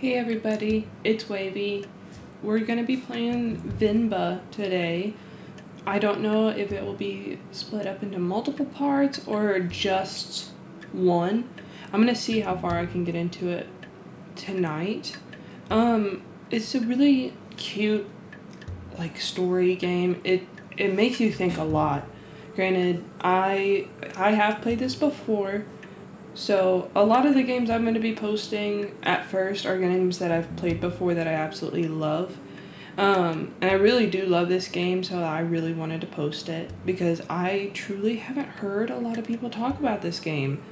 Hey everybody, it's Wavy. We're gonna be playing Venba today. I don't know if it will be split up into multiple parts or just one. I'm gonna see how far I can get into it tonight. It's a really cute story game. It makes you think a lot. Granted, I have played this before. So a lot of the games I'm going to be posting at first are games that I've played before that I absolutely love. And I really do love this game, so I really wanted to post it because I truly haven't heard a lot of people talk about this game.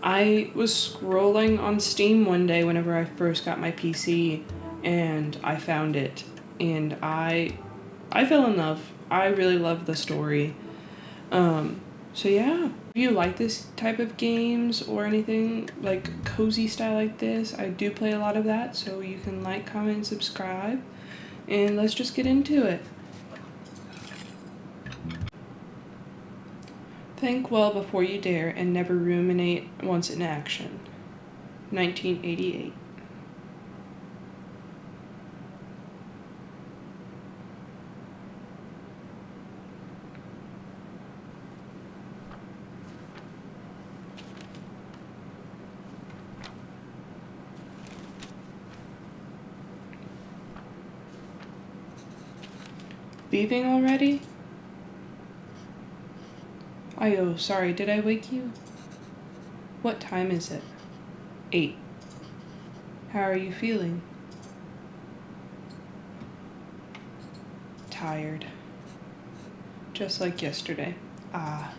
I was scrolling on Steam one day whenever I first got my PC and I found it, and I fell in love. I really love the story. So yeah, if you like this type of games or anything like cozy style like this, I do play a lot of that, so you can like, comment, and subscribe, and let's just get into it. Think well before you dare and never ruminate once in action. 1988. Leaving already? Ayo, sorry, did I wake you? What time is it? 8. How are you feeling? Tired. Just like yesterday. Ah.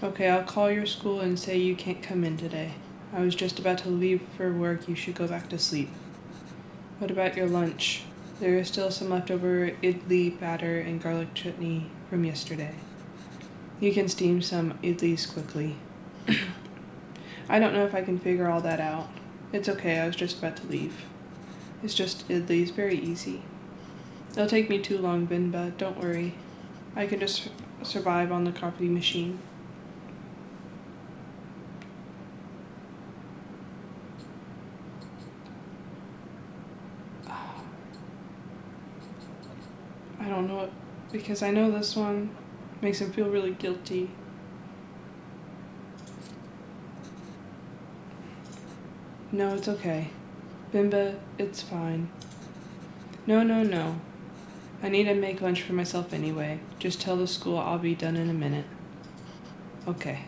Okay, I'll call your school and say you can't come in today. I was just about to leave for work. You should go back to sleep. What about your lunch? There is still some leftover idli batter and garlic chutney from yesterday. You can steam some idlis quickly. I don't know if I can figure all that out. It's okay, I was just about to leave. It's just idlis, very easy. It'll take me too long, Venba, don't worry. I can just survive on the coffee machine. I don't know it, because I know this one makes him feel really guilty. No, it's okay. Venba, it's fine. No. I need to make lunch for myself anyway. Just tell the school I'll be done in a minute. Okay.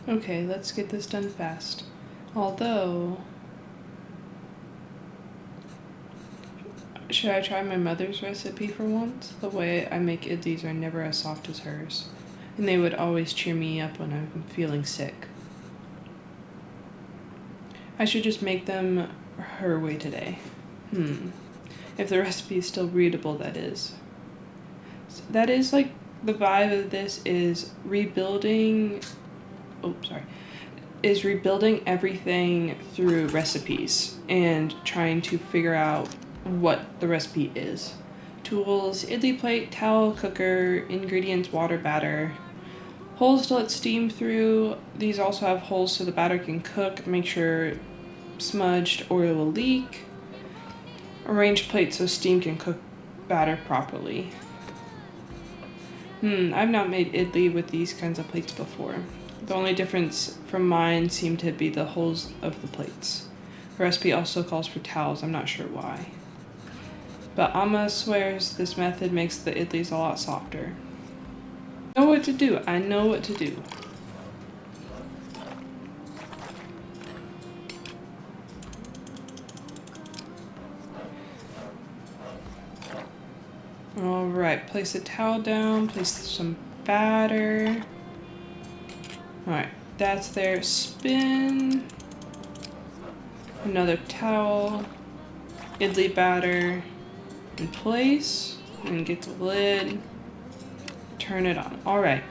Okay, let's get this done fast. Although, should I try my mother's recipe for once? The way I make idlis are never as soft as hers, and they would always cheer me up when I'm feeling sick. I should just make them her way today. If the recipe is still readable, that is. That is like the vibe of this is rebuilding everything through recipes and trying to figure out what the recipe is. Tools: idli plate, towel, cooker, ingredients, water, batter. Holes to let steam through. These also have holes so the batter can cook. Make sure smudged oil will leak. Arrange plates so steam can cook batter properly. I've not made idli with these kinds of plates before. The only difference from mine seemed to be the holes of the plates. The recipe also calls for towels, I'm not sure why. But Amma swears this method makes the idlis a lot softer. I know what to do. Alright, place a towel down, place some batter. Alright, that's there. Spin. Another towel. Idli batter in place. And get the lid. Turn it on. Alright,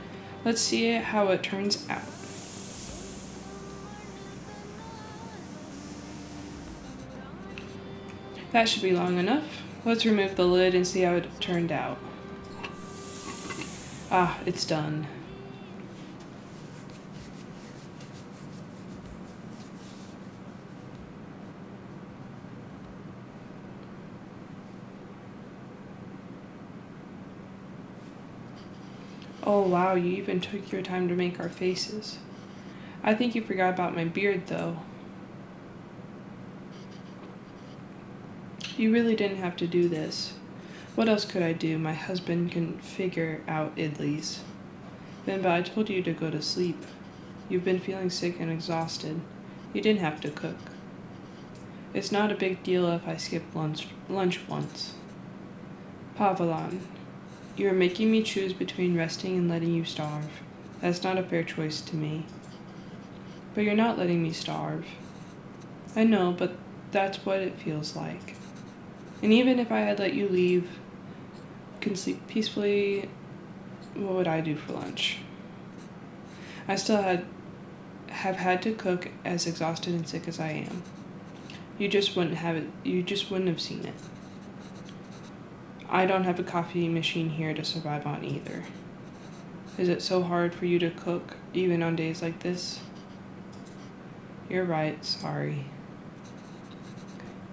Let's see how it turns out. That should be long enough. Let's remove the lid and see how it turned out. Ah, it's done. Oh wow, you even took your time to make our faces. I think you forgot about my beard though. You really didn't have to do this. What else could I do? My husband can figure out idlis. Venba, I told you to go to sleep. You've been feeling sick and exhausted. You didn't have to cook. It's not a big deal if I skip lunch once. Pavalan, you are making me choose between resting and letting you starve. That's not a fair choice to me. But you're not letting me starve. I know, but that's what it feels like. And even if I had let you leave, can sleep peacefully, what would I do for lunch? I still have had to cook, as exhausted and sick as I am. You just wouldn't have seen it. I don't have a coffee machine here to survive on either. Is it so hard for you to cook, even on days like this? You're right, sorry.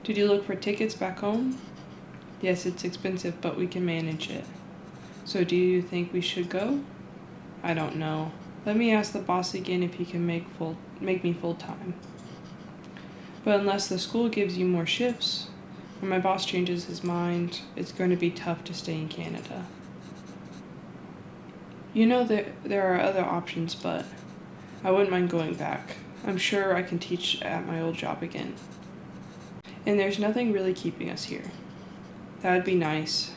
Did you look for tickets back home? Yes, it's expensive, but we can manage it. So do you think we should go? I don't know. Let me ask the boss again if he can make me full-time. But unless the school gives you more shifts, or my boss changes his mind, it's going to be tough to stay in Canada. You know there are other options, but I wouldn't mind going back. I'm sure I can teach at my old job again. And there's nothing really keeping us here. That would be nice.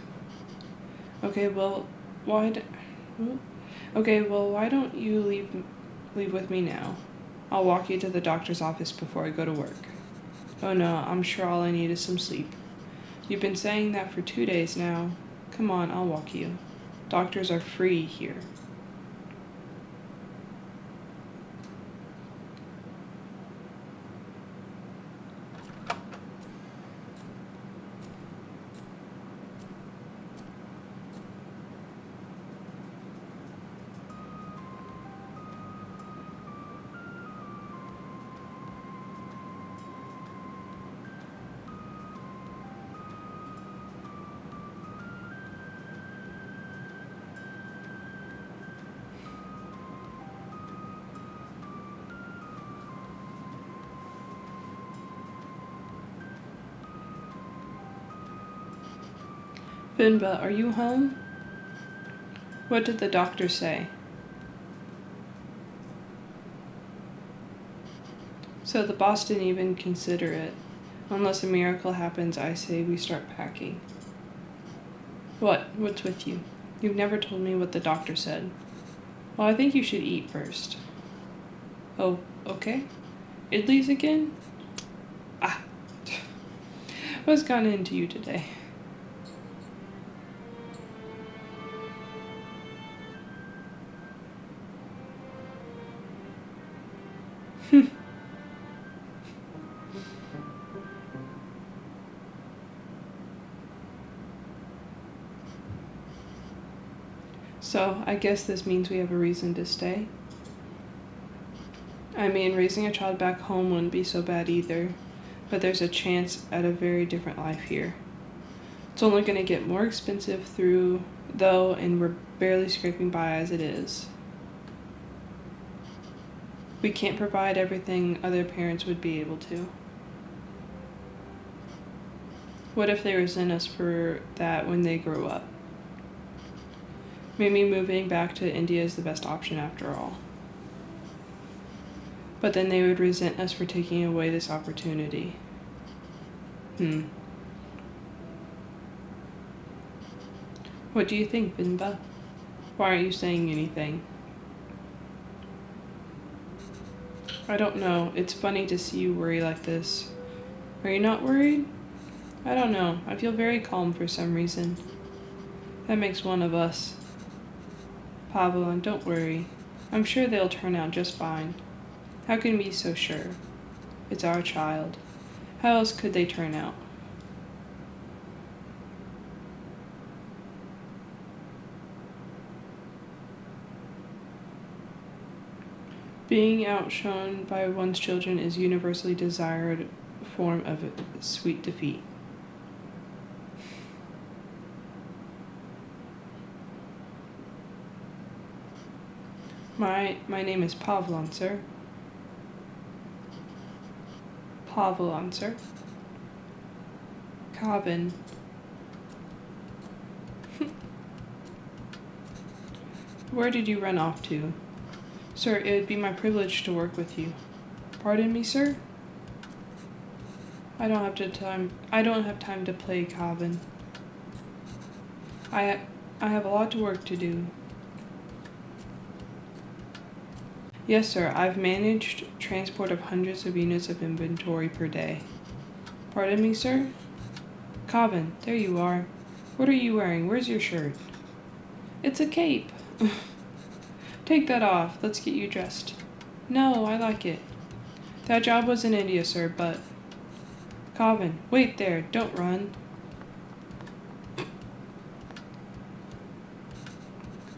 Okay, well, why don't you leave with me now? I'll walk you to the doctor's office before I go to work. Oh no, I'm sure all I need is some sleep. You've been saying that for 2 days now. Come on, I'll walk you. Doctors are free here. Venba, are you home? What did the doctor say? So the boss didn't even consider it. Unless a miracle happens, I say we start packing. What's with you? You've never told me what the doctor said. Well, I think you should eat first. Oh, okay. Idlis again? Ah. What's gone into you today? So, I guess this means we have a reason to stay. I mean, raising a child back home wouldn't be so bad either, but there's a chance at a very different life here. It's only going to get more expensive though, and we're barely scraping by as it is. We can't provide everything other parents would be able to. What if they resent us for that when they grow up? Maybe moving back to India is the best option after all. But then they would resent us for taking away this opportunity. What do you think, Venba? Why aren't you saying anything? I don't know. It's funny to see you worry like this. Are you not worried? I don't know. I feel very calm for some reason. That makes one of us. Pavlon, don't worry. I'm sure they'll turn out just fine. How can we be so sure? It's our child. How else could they turn out? Being outshone by one's children is universally desired form of sweet defeat. My name is Pavlon, sir. Pavlon, sir. Kavin. Where did you run off to? Sir, it would be my privilege to work with you. Pardon me, sir? I don't have time to play Kavin. I have a lot of work to do. Yes, sir. I've managed transport of hundreds of units of inventory per day. Pardon me, sir? Kavin, there you are. What are you wearing? Where's your shirt? It's a cape. Take that off. Let's get you dressed. No, I like it. That job was in India, sir, but... Kavin, wait there. Don't run.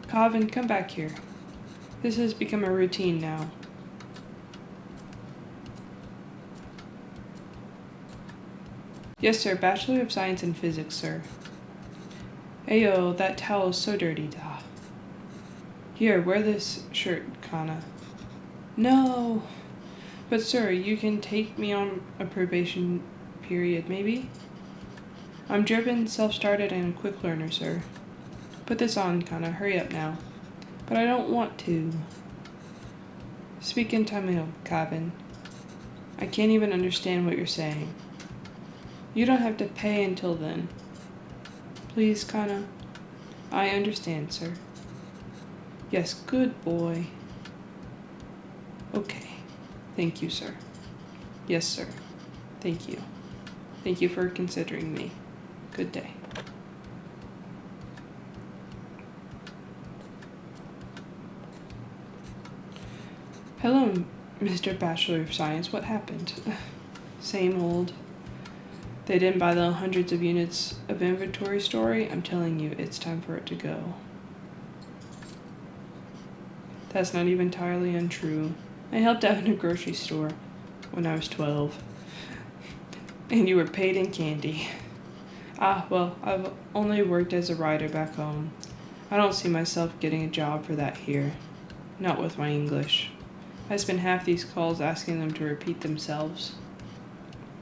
Kavin, come back here. This has become a routine now. Yes, sir. Bachelor of Science in Physics, sir. Ayo, that towel is so dirty, da. Here, wear this shirt, Kana. No! But sir, you can take me on a probation period, maybe? I'm driven, self-started, and a quick learner, sir. Put this on, Kana. Hurry up now. But I don't want to. Speak in Tamil, Kavin. I can't even understand what you're saying. You don't have to pay until then. Please, Kana. I understand, sir. Yes, good boy. Okay. Thank you, sir. Yes, sir. Thank you. Thank you for considering me. Good day. Hello, Mr. Bachelor of Science. What happened? Same old. They didn't buy the hundreds of units of inventory story. I'm telling you, it's time for it to go. That's not even entirely untrue. I helped out in a grocery store when I was 12. And you were paid in candy. Ah, well, I've only worked as a writer back home. I don't see myself getting a job for that here. Not with my English. I spend half these calls asking them to repeat themselves.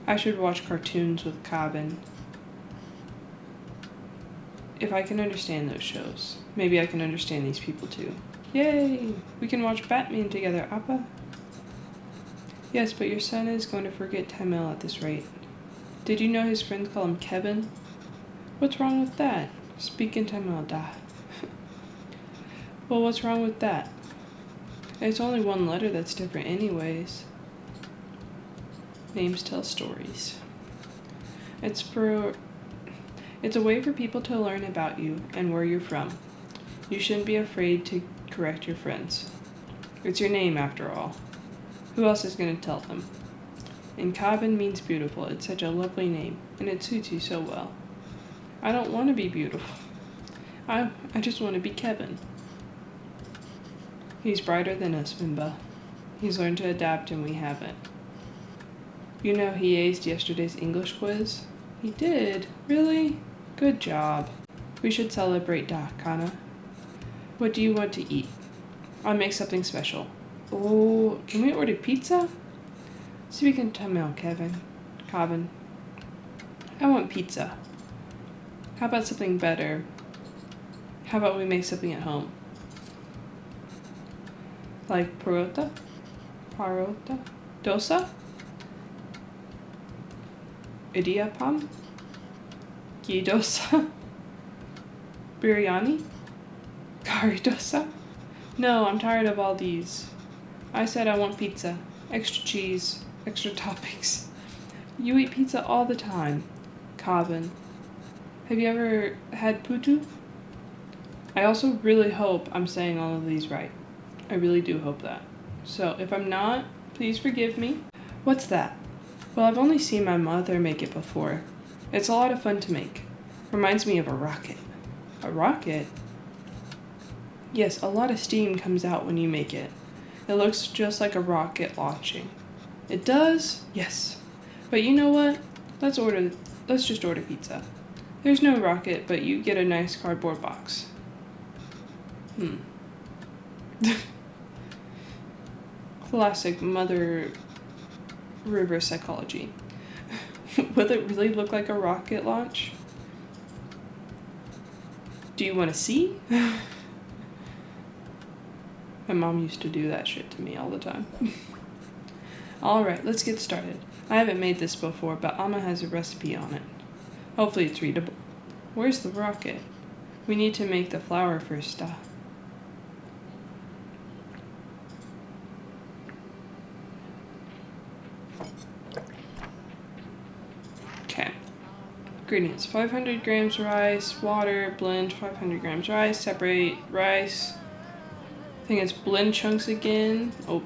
I should watch cartoons with Kavin. If I can understand those shows, maybe I can understand these people too. Yay! We can watch Batman together, Appa. Yes, but your son is going to forget Tamil at this rate. Did you know his friends call him Kevin? What's wrong with that? Speak in Tamil, da. Well, what's wrong with that? It's only one letter that's different anyways. Names tell stories. It's a way for people to learn about you and where you're from. You shouldn't be afraid to correct your friends. It's your name, after all. Who else is going to tell them? And Kavin means beautiful. It's such a lovely name, and it suits you so well. I don't want to be beautiful. I just want to be Kevin. He's brighter than us, Venba. He's learned to adapt and we haven't. You know he aced yesterday's English quiz? He did? Really? Good job. We should celebrate da, Kana. What do you want to eat? I'll make something special. Oh, can we order pizza? Speak in Tamil, Kavin. I want pizza. How about something better? How about we make something at home? Like parota, dosa, idiyappam, ghee dosa, biryani, curry dosa. No, I'm tired of all these. I said I want pizza, extra cheese, extra toppings. You eat pizza all the time, Kavin. Have you ever had putu? I also really hope I'm saying all of these right. I really do hope that. So if I'm not, please forgive me. What's that? Well, I've only seen my mother make it before. It's a lot of fun to make. Reminds me of a rocket. A rocket? Yes, a lot of steam comes out when you make it. It looks just like a rocket launching. It does? Yes. But you know what? Let's just order pizza. There's no rocket, but you get a nice cardboard box. Classic Mother River psychology. Will it really look like a rocket launch? Do you want to see? My mom used to do that shit to me all the time. Alright, let's get started. I haven't made this before, but Amma has a recipe on it. Hopefully it's readable. Where's the rocket? We need to make the flour first. Okay. Ingredients: 500 grams rice, water, blend 500 grams rice, separate rice. I think it's blend chunks again. Oh.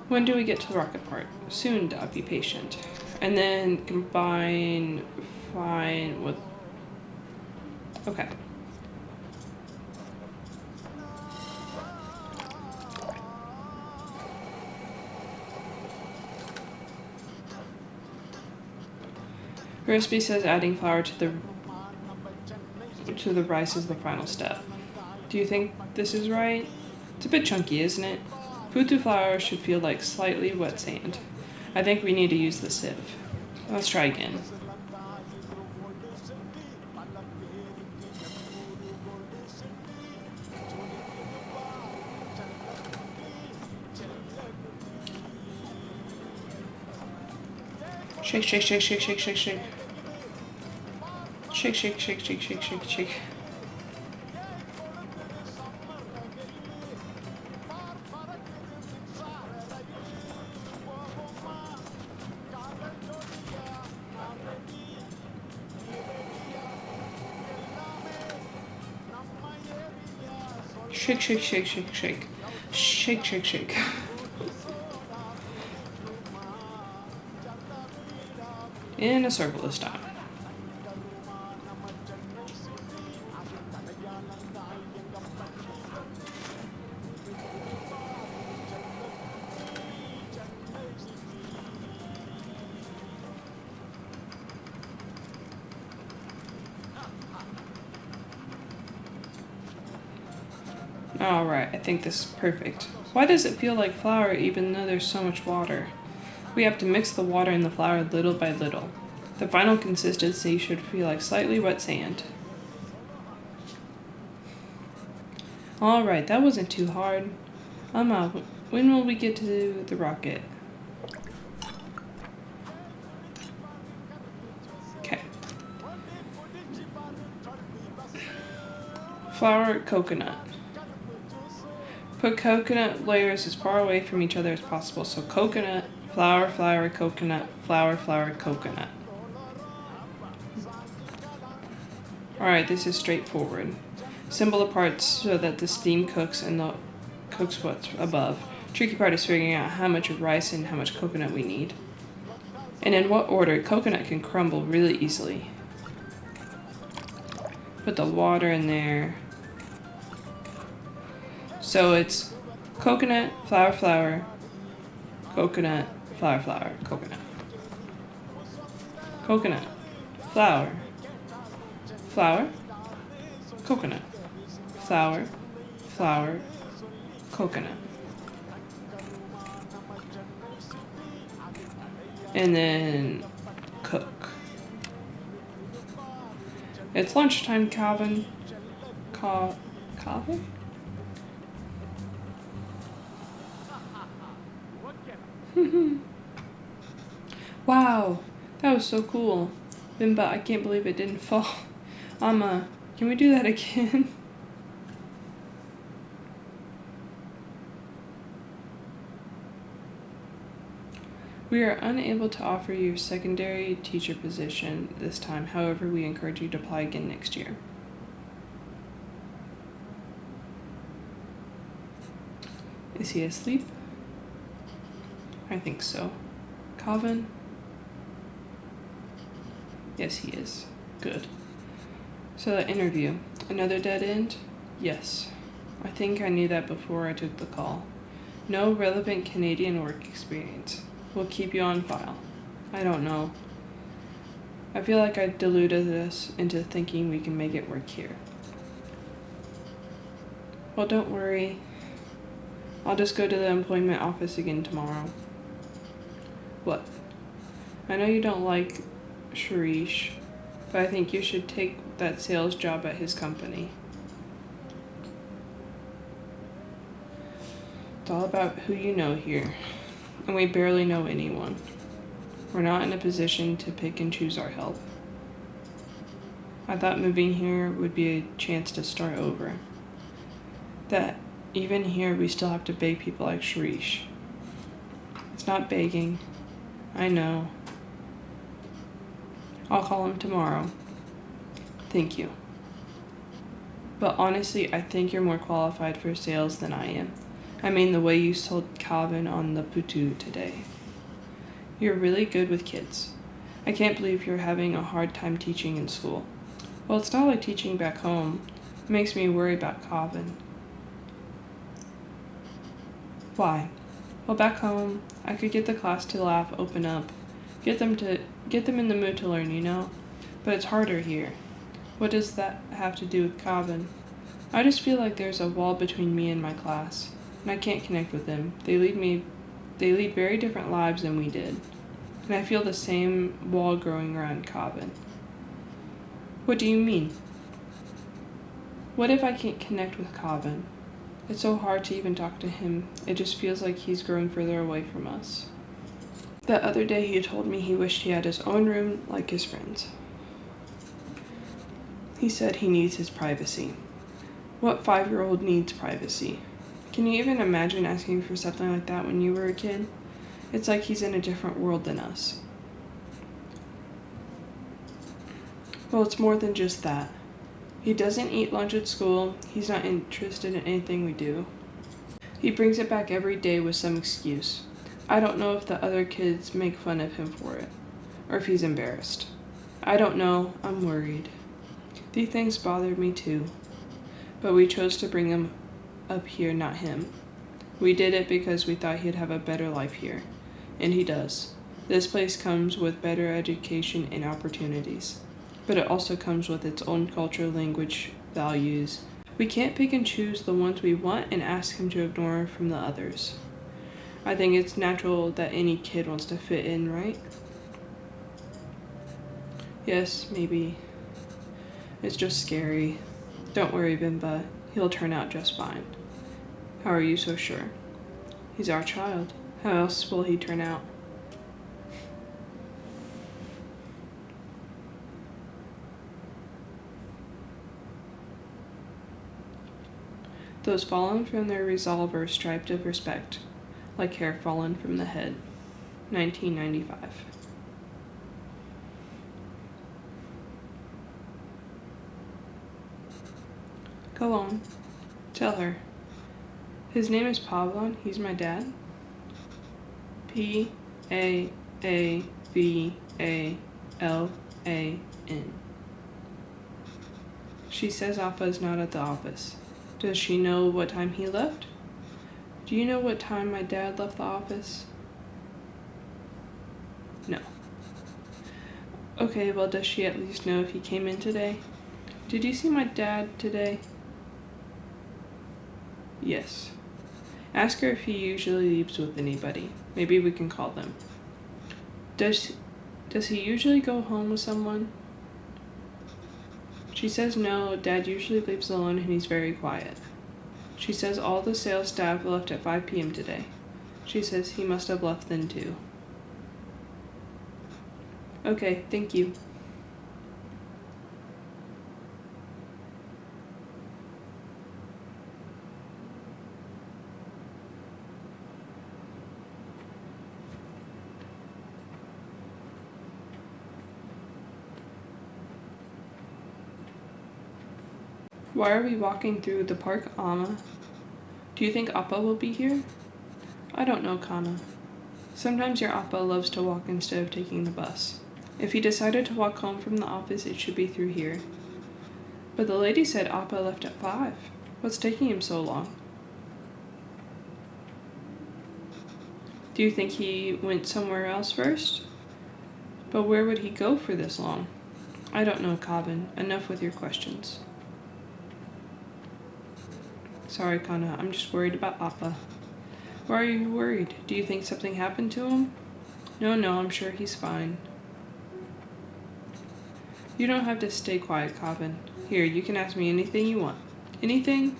When do we get to the rocket part? Soon, Dad, be patient. And then combine fine with... Okay. The recipe says adding flour to the rice is the final step. Do you think this is right? It's a bit chunky, isn't it? Putu flour should feel like slightly wet sand. I think we need to use the sieve. Let's try again. Shake, shake, shake, shake, shake, shake, shake. Shake, shake, shake, shake, shake, shake, shake. Shake, shake, shake, shake, shake. Shake, shake, shake. In a circle this time. Alright, I think this is perfect. Why does it feel like flour even though there's so much water? We have to mix the water and the flour little by little. The final consistency should feel like slightly wet sand. Alright, that wasn't too hard. Amma, when will we get to the rocket? Okay. Flour, coconut. Put coconut layers as far away from each other as possible. So coconut, flour, flour, coconut, flour, flour, coconut. Alright, this is straightforward. Assemble the parts so that the steam cooks what's above. Tricky part is figuring out how much rice and how much coconut we need. And in what order. Coconut can crumble really easily. Put the water in there. So it's coconut, flour, flour, coconut, flour, flour, coconut. Coconut, flour, flour, coconut, flour, flour, coconut. And then cook. It's lunchtime, Calvin. Calvin? Wow, that was so cool. Venba, I can't believe it didn't fall. Amma, can we do that again? We are unable to offer you a secondary teacher position this time. However, we encourage you to apply again next year. Is he asleep? I think so. Calvin? Yes, he is. Good. So that interview, another dead end? Yes. I think I knew that before I took the call. No relevant Canadian work experience. We'll keep you on file. I don't know. I feel like I deluded us into thinking we can make it work here. Well, don't worry. I'll just go to the employment office again tomorrow. What? I know you don't like Sharish, but I think you should take that sales job at his company. It's all about who you know here, and we barely know anyone. We're not in a position to pick and choose our help. I thought moving here would be a chance to start over. That even here we still have to beg people like Sharish. It's not begging. I know. I'll call him tomorrow. Thank you. But honestly, I think you're more qualified for sales than I am. I mean, the way you sold Calvin on the Putu today. You're really good with kids. I can't believe you're having a hard time teaching in school. Well, it's not like teaching back home. It makes me worry about Calvin. Why? Well, back home, I could get the class to laugh, open up, get them in the mood to learn, you know? But it's harder here. What does that have to do with Calvin? I just feel like there's a wall between me and my class, and I can't connect with them. They lead very different lives than we did, and I feel the same wall growing around Calvin. What do you mean? What if I can't connect with Calvin? It's so hard to even talk to him. It just feels like he's growing further away from us. The other day he told me he wished he had his own room like his friends. He said he needs his privacy. What 5-year-old needs privacy? Can you even imagine asking for something like that when you were a kid? It's like he's in a different world than us. Well, it's more than just that. He doesn't eat lunch at school. He's not interested in anything we do. He brings it back every day with some excuse. I don't know if the other kids make fun of him for it, or if he's embarrassed. I don't know. I'm worried. These things bothered me too. But we chose to bring him up here, not him. We did it because we thought he'd have a better life here. And he does. This place comes with better education and opportunities. But it also comes with its own culture, language, values. We can't pick and choose the ones we want and ask him to ignore from the others. I think it's natural that any kid wants to fit in, right? Yes, maybe. It's just scary. Don't worry, Venba. He'll turn out just fine. How are you so sure? He's our child. How else will he turn out? Those fallen from their resolver striped of respect, like hair fallen from the head. 1995. Go on. Tell her. His name is Pavlon. He's my dad. P-A-A-V-A-L-A-N. She says Appa's not at the office. Does she know what time he left? Do you know what time my dad left the office? No. Okay, well, does she at least know if he came in today? Did you see my dad today? Yes. Ask her if he usually leaves with anybody. Maybe we can call them. Does he usually go home with someone? She says no, Dad usually leaves alone and he's very quiet. She says all the sales staff left at 5 p.m. today. She says he must have left then too. Okay, thank you. Why are we walking through the park, Amma? Do you think Appa will be here? I don't know, Kana. Sometimes your Appa loves to walk instead of taking the bus. If he decided to walk home from the office, it should be through here. But the lady said Appa left at 5. What's taking him so long? Do you think he went somewhere else first? But where would he go for this long? I don't know, Kavin. Enough with your questions. Sorry, Kana. I'm just worried about Appa. Why are you worried? Do you think something happened to him? No, I'm sure he's fine. You don't have to stay quiet, Kavin. Here, you can ask me anything you want. Anything?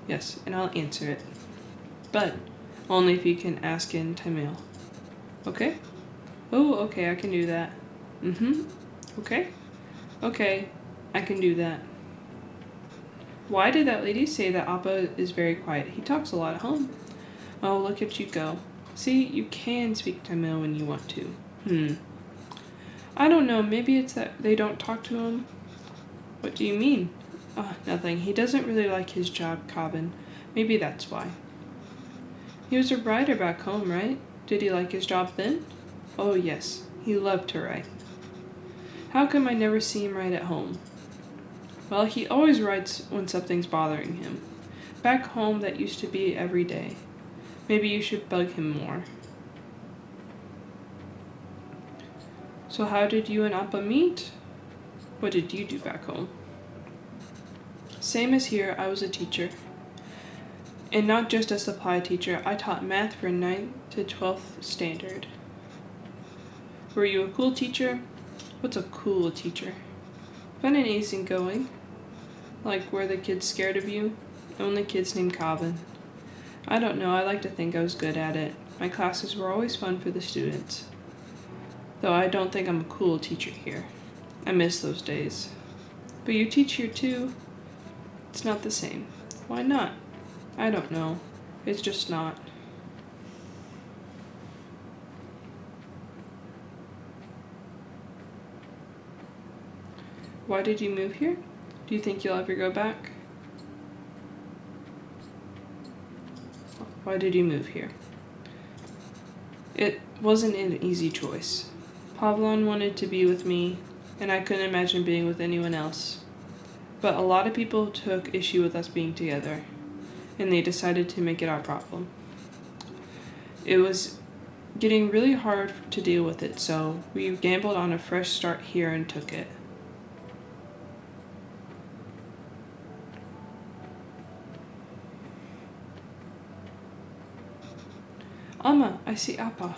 Yes, and I'll answer it. But only if you can ask in Tamil. Okay? Oh, okay, I can do that. Okay? Okay, I can do that. Why did that lady say that Appa is very quiet? He talks a lot at home. Oh, look at you go. See, you can speak Tamil when you want to. I don't know, maybe it's that they don't talk to him. What do you mean? Nothing. He doesn't really like his job, Kavin. Maybe that's why. He was a writer back home, right? Did he like his job then? Oh, yes. He loved to write. How come I never see him write at home? Well, he always writes when something's bothering him. Back home, that used to be every day. Maybe you should bug him more. So how did you and Appa meet? What did you do back home? Same as here, I was a teacher. And not just a supply teacher, I taught math for 9th to 12th standard. Were you a cool teacher? What's a cool teacher? Fun and easygoing. Like, were the kids scared of you? Only kids named Kavin. I don't know, I like to think I was good at it. My classes were always fun for the students. Though I don't think I'm a cool teacher here. I miss those days. But you teach here too. It's not the same. Why not? I don't know. It's just not. Why did you move here? Do you think you'll ever go back? Why did you move here? It wasn't an easy choice. Pavlon wanted to be with me, and I couldn't imagine being with anyone else. But a lot of people took issue with us being together, and they decided to make it our problem. It was getting really hard to deal with it, so we gambled on a fresh start here and took it. Amma, I see Appa.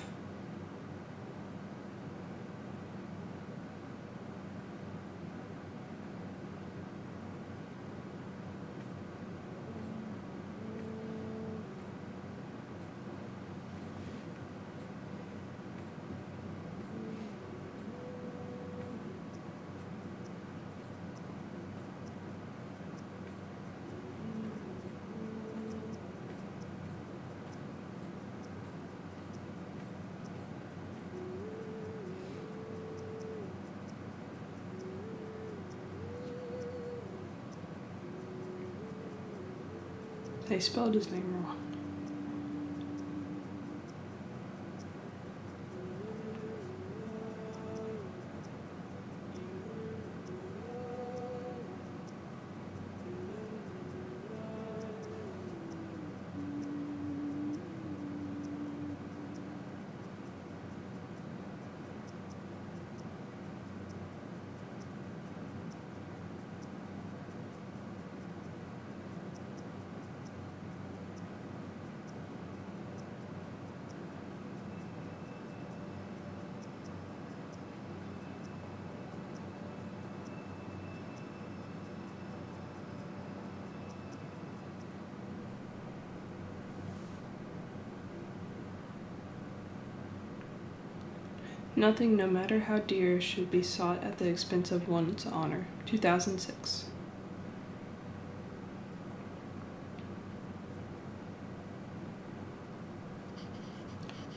They spelled his name wrong. Nothing, no matter how dear, should be sought at the expense of one's honor. 2006.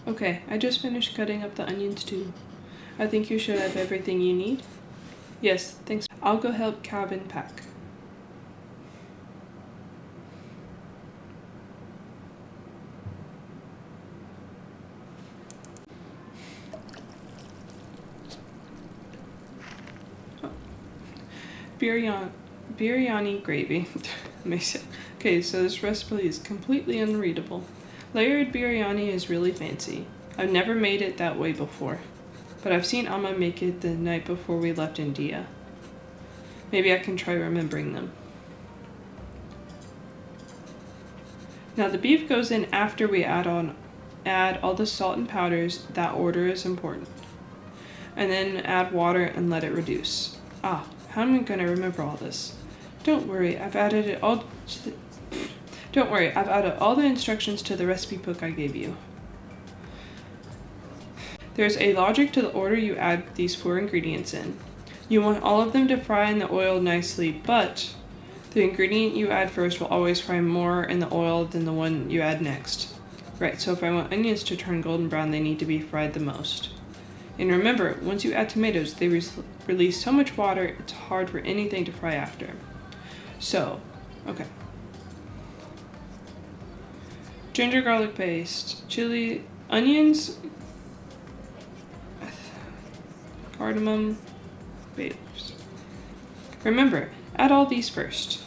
Okay, I just finished cutting up the onions too. I think you should have everything you need. Yes, thanks. I'll go help Kavin pack. biryani gravy. Okay, so this recipe is completely unreadable. Layered biryani is really fancy. I've never made it that way before, but I've seen Amma make it the night before we left India. Maybe I can try remembering them. Now the beef goes in after we add all the salt and powders. That order is important. And then add water and let it reduce. How am I going to remember all this? Don't worry, I've added all the instructions to the recipe book I gave you. There's a logic to the order you add these 4 ingredients in. You want all of them to fry in the oil nicely, but the ingredient you add first will always fry more in the oil than the one you add next. Right, so if I want onions to turn golden brown, they need to be fried the most. And remember, once you add tomatoes, they release so much water, it's hard for anything to fry after. So, okay. Ginger garlic paste, chili, onions, cardamom, bay leaves. Remember, add all these first.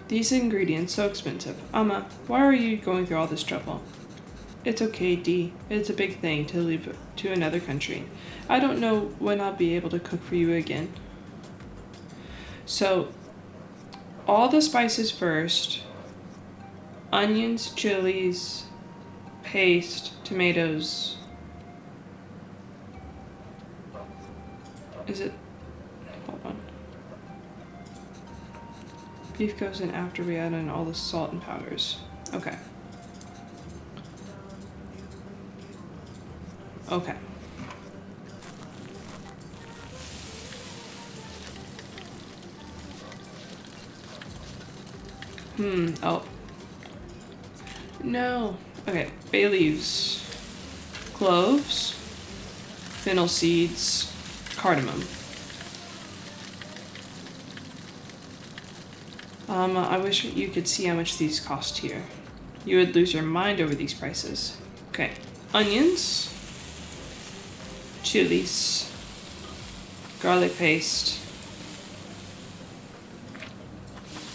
These ingredients so expensive. Amma, why are you going through all this trouble? It's okay, Dee. It's a big thing to leave to another country. I don't know when I'll be able to cook for you again. So, all the spices first. Onions, chilies, paste, tomatoes. Is it? Hold on. Beef goes in after we add in all the salt and powders. Okay. Okay. Oh. No. Okay, bay leaves, cloves, fennel seeds, cardamom. I wish you could see how much these cost here. You would lose your mind over these prices. Okay, onions, chilies, garlic paste,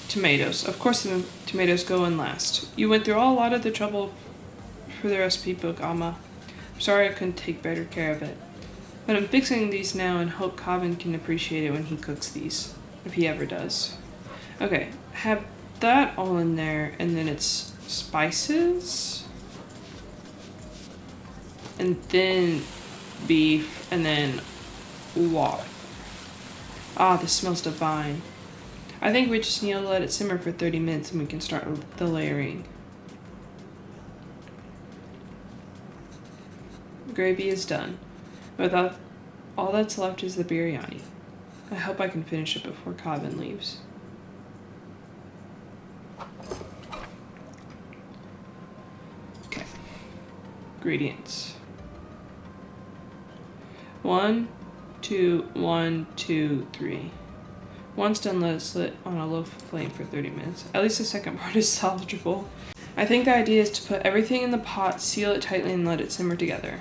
tomatoes. Of course the tomatoes go in last. You went through a lot of the trouble for the recipe book, Amma. I'm sorry I couldn't take better care of it. But I'm fixing these now and hope Kavin can appreciate it when he cooks these, if he ever does. Okay, have that all in there, and then it's spices, and then beef, and then water. This smells divine. I think we just need to let it simmer for 30 minutes and we can start the layering. Gravy is done. Without all that's left is the biryani. I hope I can finish it before Kavin leaves. Okay. Ingredients. 1, 2, 1, 2, 3. Once done, let it sit on a low flame for 30 minutes. At least the second part is salvageable. I think the idea is to put everything in the pot, seal it tightly, and let it simmer together.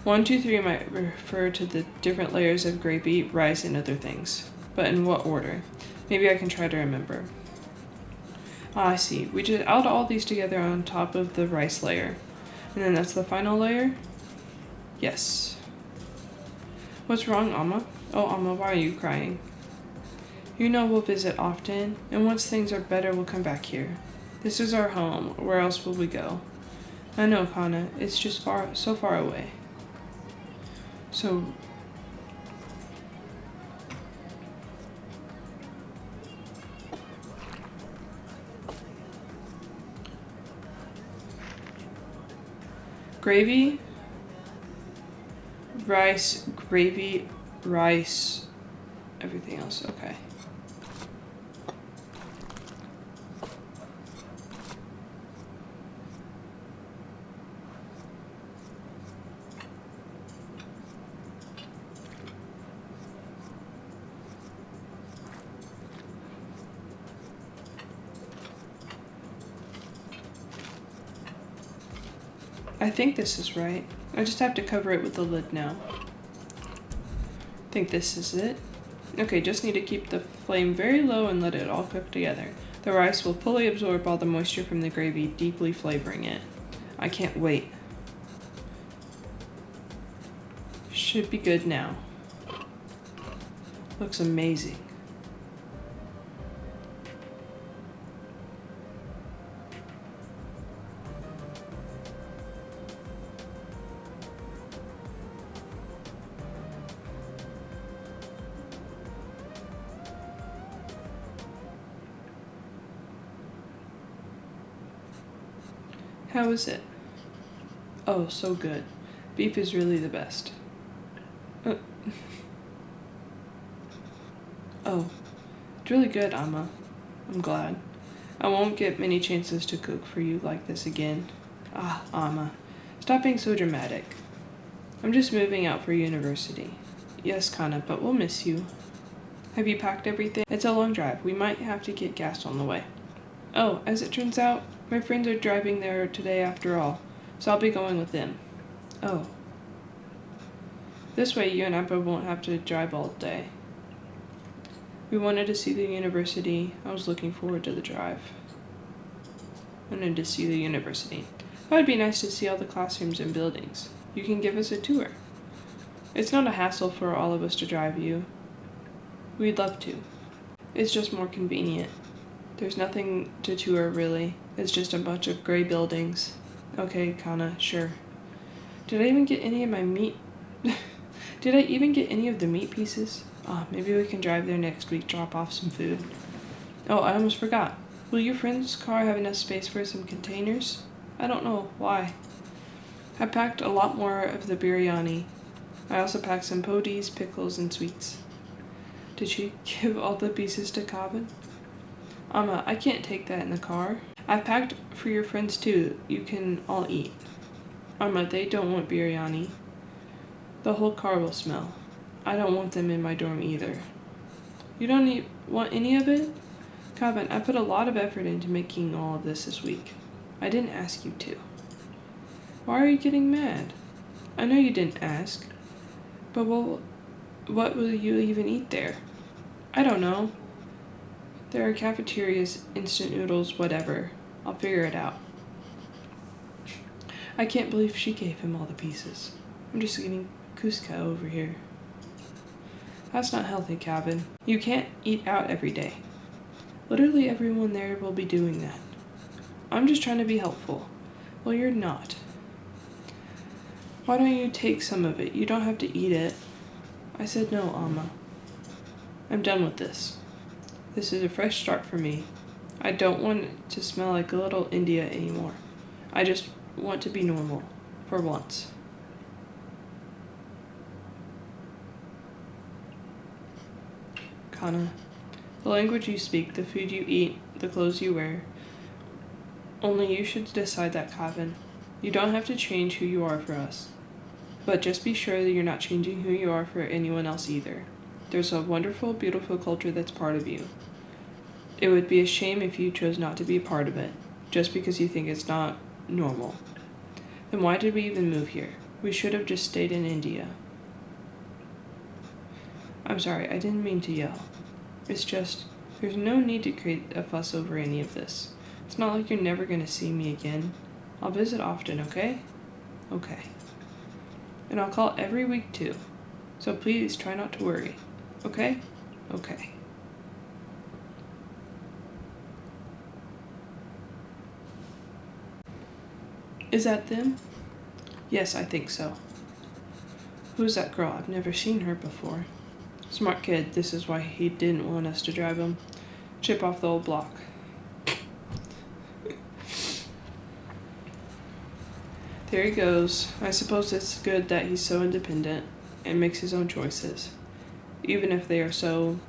1, 2, 3 might refer to the different layers of gravy, rice, and other things. But in what order? Maybe I can try to remember. I see. We just add all these together on top of the rice layer. And then that's the final layer? Yes. What's wrong, Amma? Oh, Amma, why are you crying? You know we'll visit often, and once things are better, we'll come back here. This is our home. Where else will we go? I know, Kana. It's just so far away. So... Gravy, rice, everything else. Okay. I think this is right. I just have to cover it with the lid now. I think this is it. Okay, just need to keep the flame very low and let it all cook together. The rice will fully absorb all the moisture from the gravy, deeply flavoring it. I can't wait. Should be good now. Looks amazing. How is it? Oh, so good. Beef is really the best. Oh, it's really good, Amma. I'm glad. I won't get many chances to cook for you like this again. Ah, Amma. Stop being so dramatic. I'm just moving out for university. Yes, Kana, but we'll miss you. Have you packed everything? It's a long drive. We might have to get gas on the way. Oh, as it turns out, my friends are driving there today after all, so I'll be going with them. Oh. This way you and Appa won't have to drive all day. We wanted to see the university. I was looking forward to the drive. Wanted to see the university. It would be nice to see all the classrooms and buildings. You can give us a tour. It's not a hassle for all of us to drive you. We'd love to. It's just more convenient. There's nothing to tour, really. It's just a bunch of gray buildings. Okay, Kana, sure. Did I even get any of my meat? Did I even get any of the meat pieces? Oh, maybe we can drive there next week, drop off some food. Oh, I almost forgot. Will your friend's car have enough space for some containers? I don't know. Why? I packed a lot more of the biryani. I also packed some podis, pickles, and sweets. Did she give all the pieces to Kavin? Amma, I can't take that in the car. I packed for your friends too. You can all eat. Amma, they don't want biryani. The whole car will smell. I don't want them in my dorm either. You don't want any of it? Kavin, I put a lot of effort into making all of this week. I didn't ask you to. Why are you getting mad? I know you didn't ask. But what will you even eat there? I don't know. There are cafeterias, instant noodles, whatever. I'll figure it out. I can't believe she gave him all the pieces. I'm just getting Cusco over here. That's not healthy, Kavin. You can't eat out every day. Literally everyone there will be doing that. I'm just trying to be helpful. Well, you're not. Why don't you take some of it? You don't have to eat it. I said no, Amma. I'm done with this. This is a fresh start for me. I don't want it to smell like a little India anymore. I just want to be normal. For once. Kana, the language you speak, the food you eat, the clothes you wear. Only you should decide that, Kavin. You don't have to change who you are for us. But just be sure that you're not changing who you are for anyone else either. There's a wonderful, beautiful culture that's part of you. It would be a shame if you chose not to be a part of it, just because you think it's not normal. Then why did we even move here? We should have just stayed in India. I'm sorry, I didn't mean to yell. It's just, there's no need to create a fuss over any of this. It's not like you're never going to see me again. I'll visit often, okay? Okay. And I'll call every week too. So please try not to worry. Okay? Okay. Is that them? Yes, I think so. Who's that girl? I've never seen her before. Smart kid. This is why he didn't want us to drive him. Chip off the old block. There he goes. I suppose it's good that he's so independent and makes his own choices, even if they are so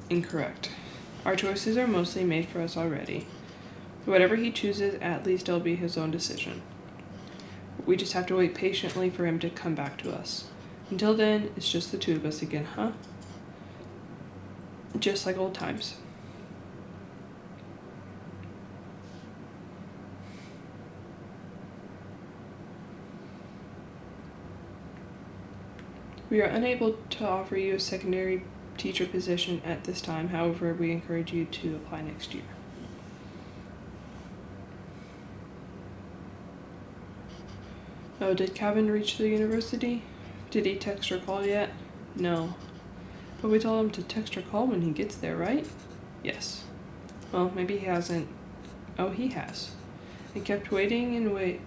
incorrect. Our choices are mostly made for us already. Whatever he chooses, at least it'll be his own decision. We just have to wait patiently for him to come back to us. Until then, it's just the two of us again, huh? Just like old times. We are unable to offer you a secondary teacher position at this time. However, we encourage you to apply next year. Oh, did Calvin reach the university? Did he text or call yet? No. But we told him to text or call when he gets there, right? Yes. Well, maybe he hasn't. Oh, he has. I kept waiting and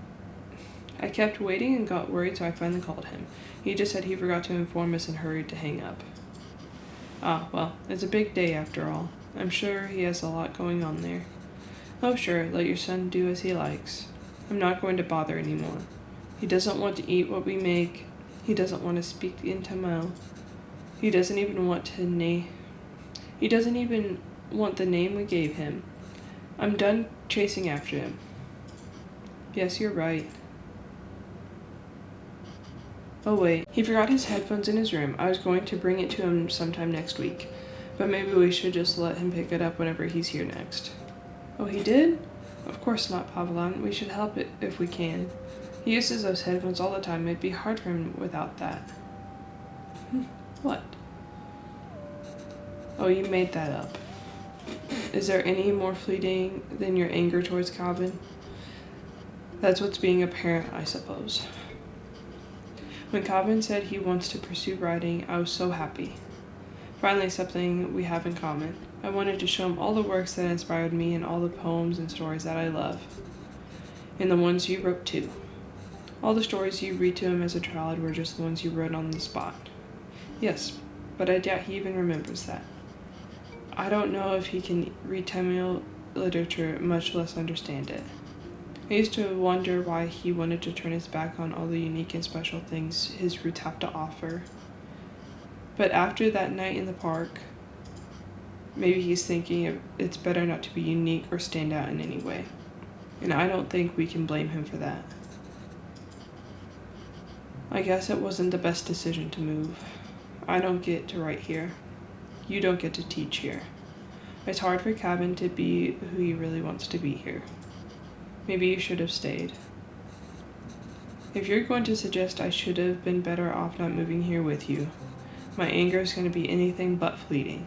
got worried, so I finally called him. He just said he forgot to inform us and hurried to hang up. Ah, well, it's a big day after all. I'm sure he has a lot going on there. Oh, sure, let your son do as he likes. I'm not going to bother anymore. He doesn't want to eat what we make. He doesn't want to speak in Tamil. He doesn't even want the name we gave him. I'm done chasing after him. Yes, you're right. Oh wait, he forgot his headphones in his room. I was going to bring it to him sometime next week, but maybe we should just let him pick it up whenever he's here next. Oh, he did? Of course not, Pavlon. We should help it if we can. He uses those headphones all the time. It'd be hard for him without that. What? Oh, you made that up. Is there any more fleeting than your anger towards Calvin? That's what's being a parent, I suppose. When Calvin said he wants to pursue writing, I was so happy. Finally, something we have in common. I wanted to show him all the works that inspired me and all the poems and stories that I love. And the ones you wrote too. All the stories you read to him as a child were just the ones you wrote on the spot. Yes, but I doubt he even remembers that. I don't know if he can read Tamil literature, much less understand it. I used to wonder why he wanted to turn his back on all the unique and special things his roots have to offer. But after that night in the park, maybe he's thinking it's better not to be unique or stand out in any way. And I don't think we can blame him for that. I guess it wasn't the best decision to move. I don't get to write here. You don't get to teach here. It's hard for Calvin to be who he really wants to be here. Maybe you should have stayed. If you're going to suggest I should have been better off not moving here with you, my anger is going to be anything but fleeting.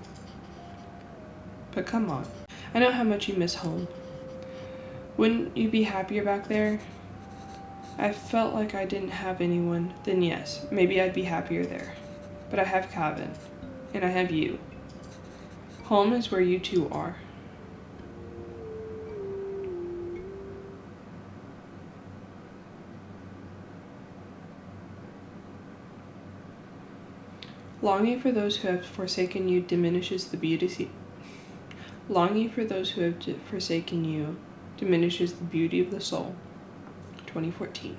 But come on. I know how much you miss home. Wouldn't you be happier back there? I felt like I didn't have anyone, then yes, maybe I'd be happier there. But I have Calvin, and I have you. Home is where you two are. Longing for those who have forsaken you diminishes the beauty. Longing for those who have forsaken you diminishes the beauty of the soul. 2014.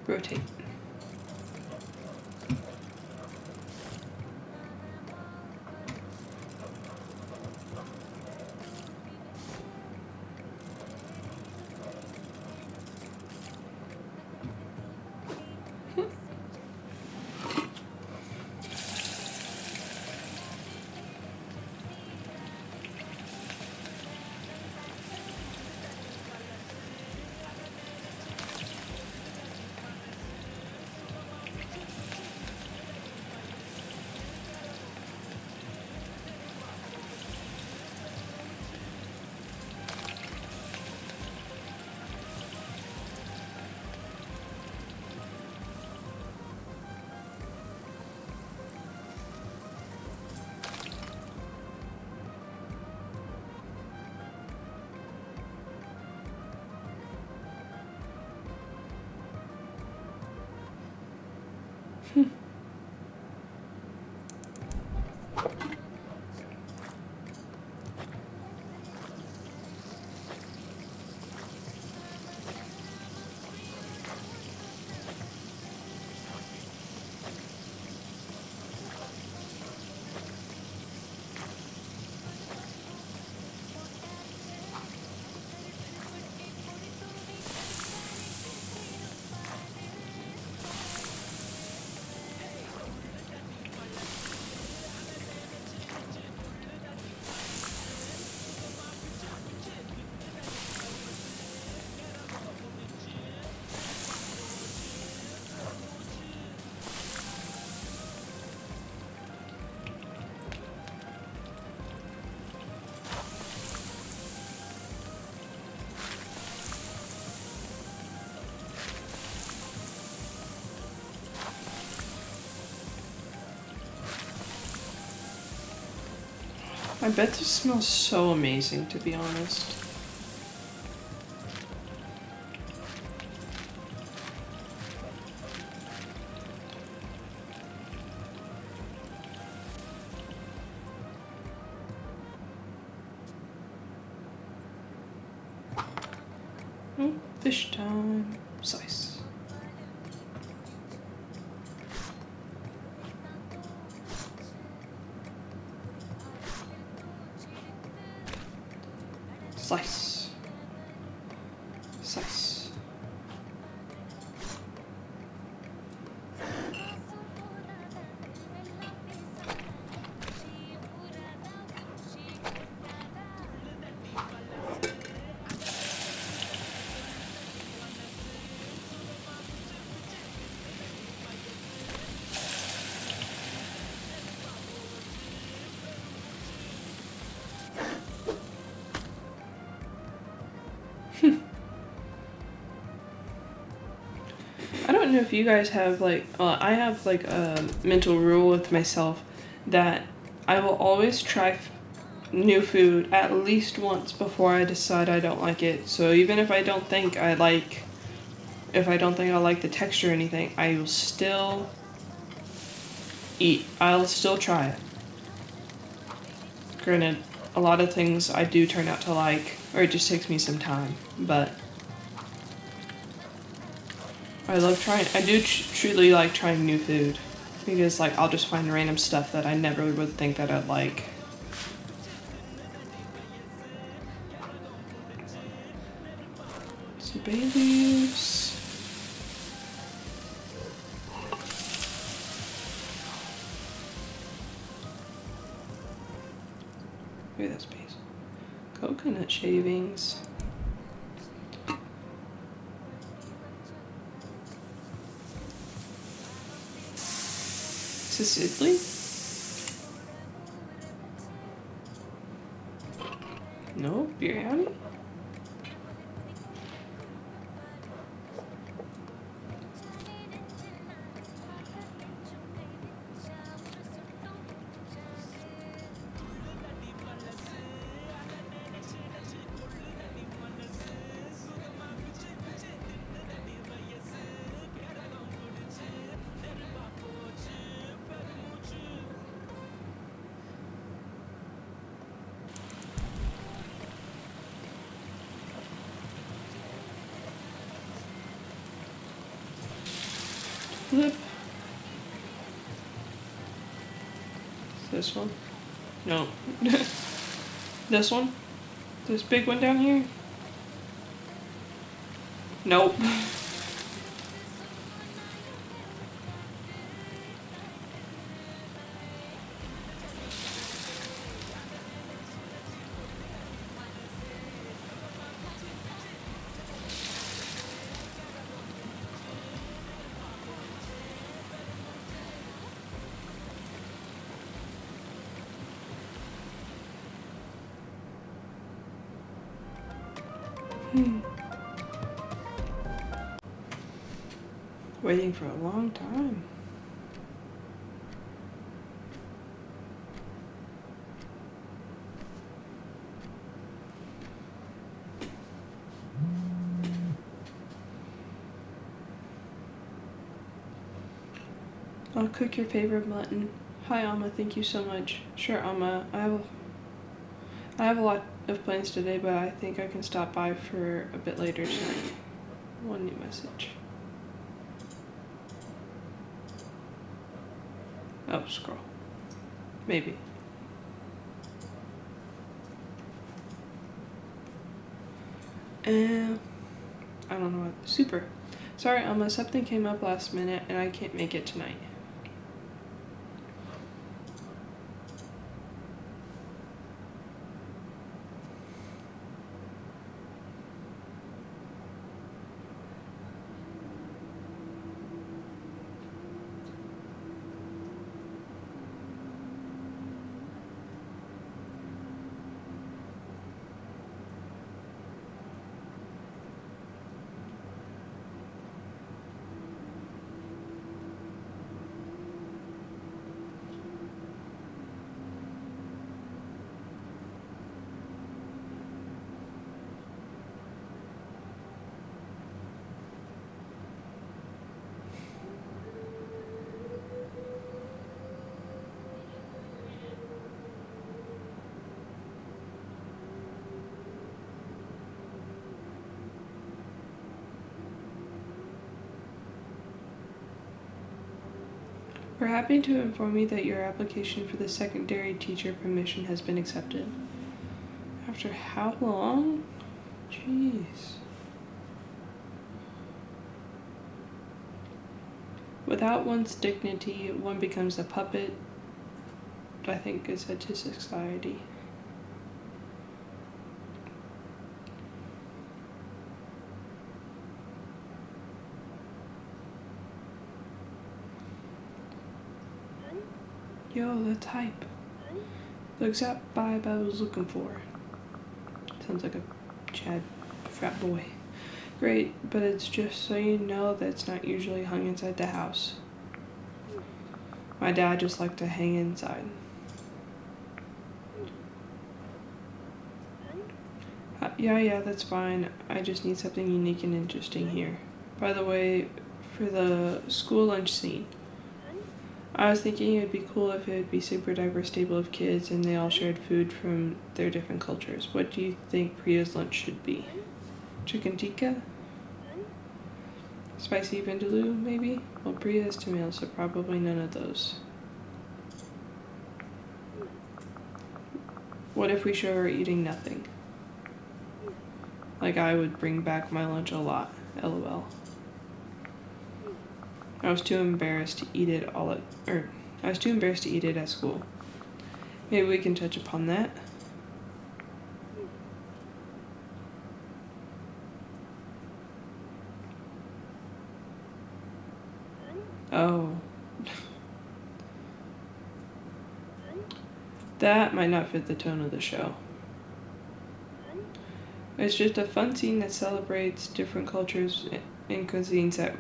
Rotate. I bet this smells so amazing, to be honest. Oh, fish time. Slice. Slice. Slice. I don't know if you guys have like, I have like a mental rule with myself that I will always try new food at least once before I decide I don't like it. So even if I don't think I like, if I don't think I like the texture or anything, I will still eat. I'll still try it. Granted, a lot of things I do turn out to like, or it just takes me some time, but I love trying. I do truly like trying new food because like I'll just find random stuff that I never would think that I'd like. Some bay leaves. Maybe that's basil. Coconut shavings. Is this Italy? No, biryani? Flip. This one? No. This one? This big one down here? Nope. Waiting for a long time. I'll cook your favorite mutton. Hi, Alma. Thank you so much. Sure, Alma. I have a lot of plans today, but I think I can stop by for a bit later tonight. One new message. Oh, scroll. Maybe. I don't know what. Super. Sorry, Alma. Something came up last minute and I can't make it tonight. We're happy to inform you that your application for the secondary teacher permission has been accepted. After how long? Jeez. Without one's dignity, one becomes a puppet, I think it said, to society. Yo, that's hype. The exact vibe I was looking for. Sounds like a Chad frat boy. Great, but it's just so you know that it's not usually hung inside the house. My dad just liked to hang inside. Yeah, that's fine. I just need something unique and interesting here. By the way, for the school lunch scene, I was thinking it would be cool if it would be super diverse table of kids and they all shared food from their different cultures. What do you think Priya's lunch should be? Chicken tikka? Spicy vindaloo, maybe? Well, Priya is Tamil, so probably none of those. What if we show her eating nothing? Like, I would bring back my lunch a lot. LOL. I was too embarrassed to eat it at school. Maybe we can touch upon that. Oh. That might not fit the tone of the show. It's just a fun scene that celebrates different cultures and cuisines that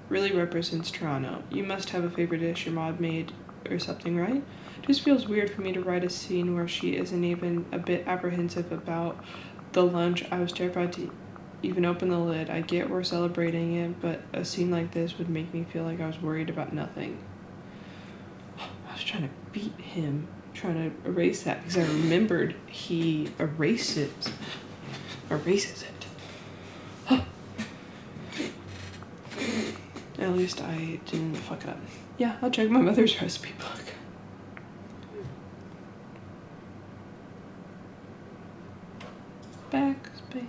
really represents Toronto. You must have a favorite dish your mom made or something, right? It just feels weird for me to write a scene where she isn't even a bit apprehensive about the lunch. I was terrified to even open the lid. I get we're celebrating it, but a scene like this would make me feel like I was worried about nothing. I was trying to beat him, trying to erase that, because I remembered he erases it. At least I didn't fuck up. Yeah, I'll check my mother's recipe book. Backspace.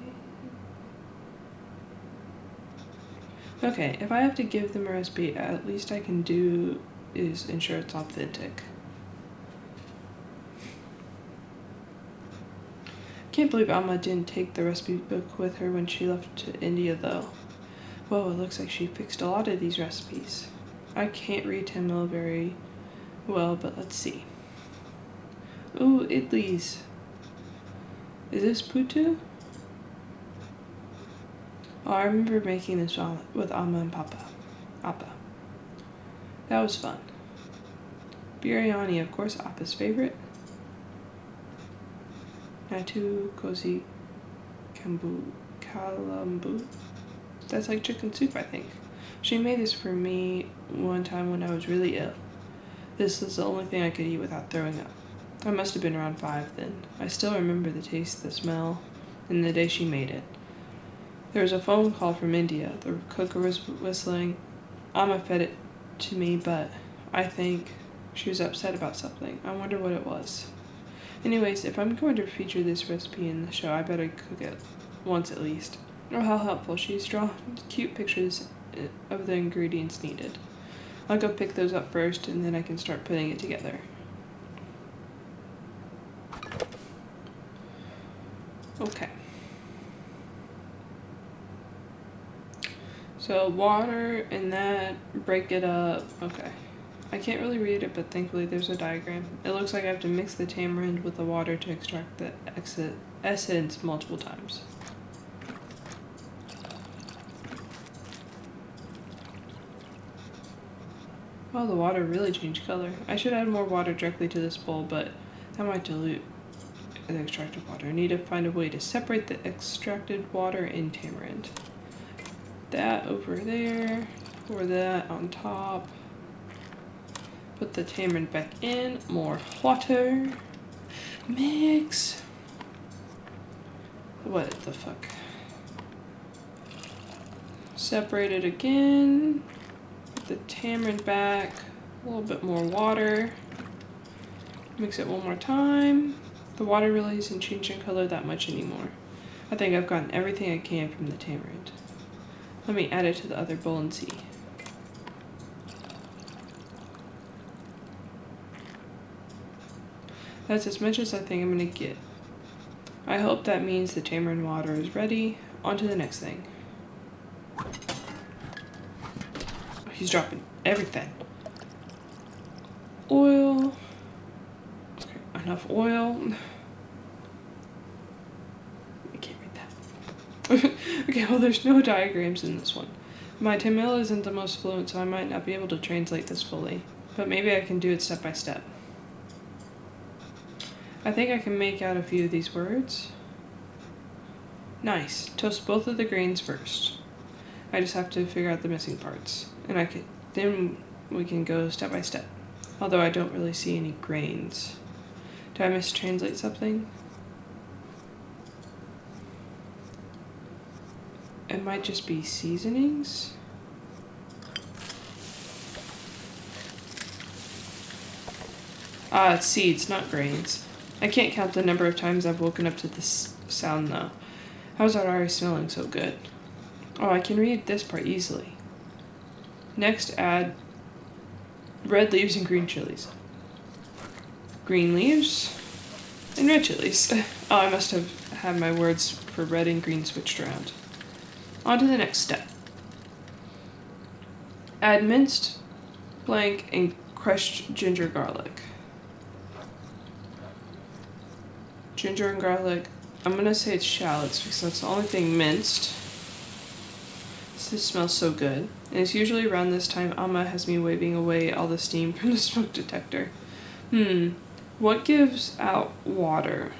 Okay, if I have to give them a recipe, at least I can do is ensure it's authentic. Can't believe Alma didn't take the recipe book with her when she left to India, though. Whoa, it looks like she fixed a lot of these recipes. I can't read Tamil very well, but let's see. Ooh, idlis. Is this putu? Oh, I remember making this with Amma and Appa. That was fun. Biryani, of course, Appa's favorite. Natu Kozi Kalambu. That's like chicken soup, I think. She made this for me one time when I was really ill. This is the only thing I could eat without throwing up. I must have been around 5 then. I still remember the taste, the smell, and the day she made it. There was a phone call from India. The cooker was whistling. Amma fed it to me, but I think she was upset about something. I wonder what it was. Anyways, if I'm going to feature this recipe in the show, I better cook it once at least. Oh, how helpful. She's drawn cute pictures of the ingredients needed. I'll go pick those up first, and then I can start putting it together. Okay. So water and that, break it up. Okay. I can't really read it, but thankfully there's a diagram. It looks like I have to mix the tamarind with the water to extract the essence multiple times. Wow, the water really changed color. I should add more water directly to this bowl, but that might dilute the extracted water. I need to find a way to separate the extracted water and tamarind. That over there, pour that on top. Put the tamarind back in, more water. Mix. What the fuck? Separate it again. Put the tamarind back, a little bit more water. Mix it one more time. The water really isn't changing color that much anymore. I think I've gotten everything I can from the tamarind. Let me add it to the other bowl and see. That's as much as I think I'm gonna get. I hope that means the tamarind water is ready. On to the next thing. He's dropping everything. Oil. Okay, enough oil. I can't read that. Okay, well there's no diagrams in this one. My Tamil isn't the most fluent, so I might not be able to translate this fully. But maybe I can do it step by step. I think I can make out a few of these words. Nice. Toast both of the grains first. I just have to figure out the missing parts. And then we can go step by step. Although I don't really see any grains. Did I mistranslate something? It might just be seasonings. Ah, it's seeds, not grains. I can't count the number of times I've woken up to this sound though. How's that already smelling so good? Oh, I can read this part easily. Next, add red leaves and green chilies. Green leaves and red chilies. Oh, I must have had my words for red and green switched around. On to the next step. Add minced, blank, and crushed ginger garlic. Ginger and garlic. I'm gonna say it's shallots because that's the only thing minced. This smells so good. And it's usually around this time Amma has me waving away all the steam from the smoke detector. What gives out water?